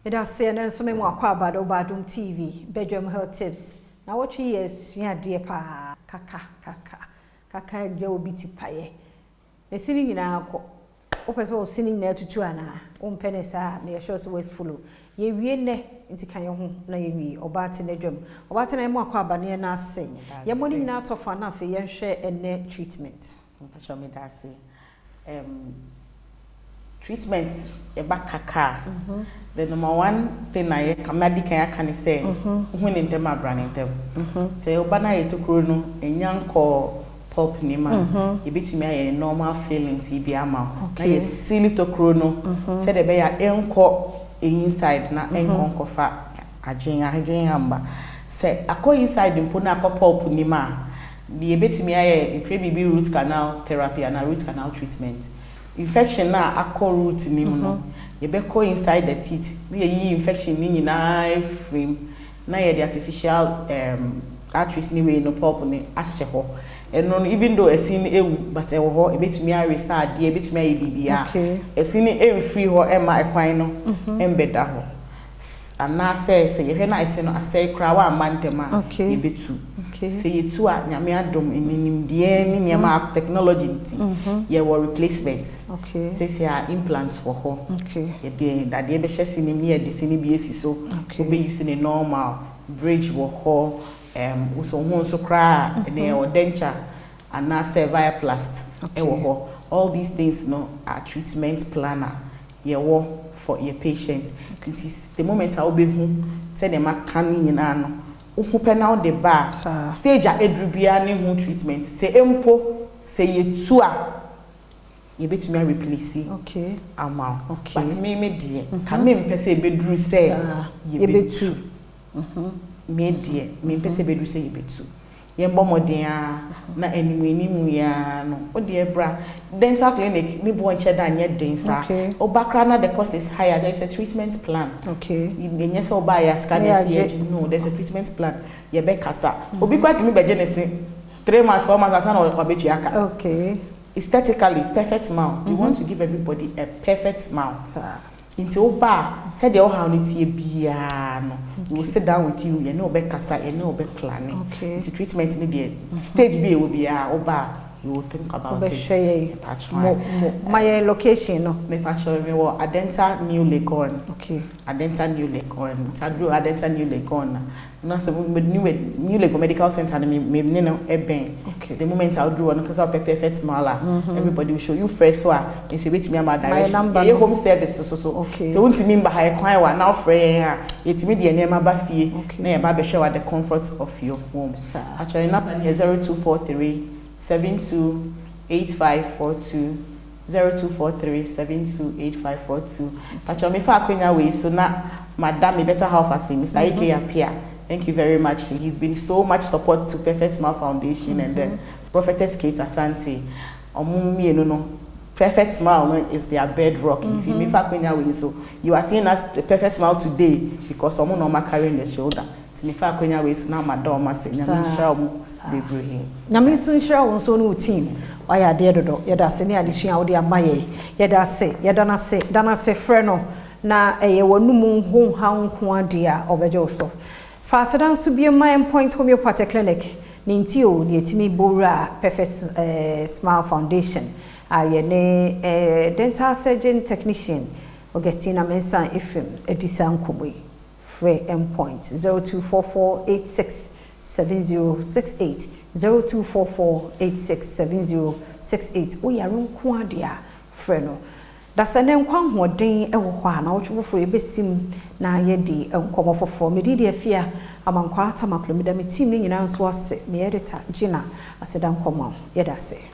It has seen and some more Badwam TV, Badwam Health Tips. Now, what she is, yeah, dear pa, kaka, Joe Bitty Paye. The singing in our opus was singing there to Tuana, penesa, may assure so with full. Ye wiene into Kayon, Navy, or Bat in the drum, or what an more quabania na sing. Your money not of enough, your share and net treatment. Show me that say. Treatment a back kaka. The number one thing I can say when in them are branding them. Say Obana to Chrono, a young call pulp nima, you beat me a normal feelings, he be a mouth. Okay, silly to Chrono, said a bear encore inside, not encore fat. I drink amber. Say, I call inside the Punaka pulp nima. The bit me if be root canal therapy and a root canal treatment. Infection na akọ root ni mu no ye be ko inside the teeth na ye infection ni nyina frame na ye the artificial arteries ni we no pulp ni ahye ho eno even though esin ewu but e wo ho e betumi a restart e betumi a bibia esin emfree ho e ma ekwan no embeda ho ana say ye hwe na esin no asay kra wa amantema e betu say ye tu a nyame adom enim de ni nyama technology ye were replacements say implants for ho ye de that de be hyese ni ne de sini bi esi so be using a normal bridge wo ho so ho so kra ne o denture ana say via plast e wo ho all these things no are treatment planner ye wo for your patient it is the moment I will be hu say dem aka ni nyina no who penal the bar stage a edrubia ni hu treatment say empo say ye tu a ye betumi replace amount but me die can me pese bedru say ye betu me die me pese bedru say ye betu ye bomodin a na enimu ya no o de bra dental clinic me bo nche da nye densa obakra na the cost is higher. There is a treatment plan you say oba ya scan no there's a treatment plan ye be kasa obi kwati me be genesi 3 months 4 months asan o kwabetu aka aesthetically perfect smile. We want to give everybody a perfect smile into oba said the how it ye bia no we will sit down with you you know be kasa you know be planning into treatment in the stage B will be oba you will think about it my location no me patch me wo Adenta New Legon Adenta New Legon tadru Adenta New Legon na so new Legon medical center me no eben the moment I'll do one cuz I'll perfect smile everybody will show you fresh so if you wait me am direction your home service so so won't mean by high kwan wa now free it me the name ba fie na e ba be share the comfort of your home actually number is 0243 728542 0243 728542 actually me fa akwenya we so na madam me better half as Mr. Ike appear. Thank you very much. He's been so much support to Perfect Smile Foundation and the Prophetess Kate Asante. No. Perfect Smile is their bedrock. So you are seeing us the Perfect Smile today because someone no carrying the shoulder. Now madam say team. Why are dear do? Yada se ni addition out there maye. Yada se dana se freno na eye wonu mu ho ha nko dia obeje so. Faster to be a mind point homeopathy clinic. Nintio, the Timi Bora Perfect Smile Foundation. I ne dental surgeon technician Augustina Mensa Ifim Edisan Kubwe. Free endpoint 0244867068 0244867068. We are on Quadia Freno. That's an enquan who ding a one out for a besim na yedi and come off for me fear among quarter maclumida me teaming in answer me editor Gina. I said, I'm come on, yet I say.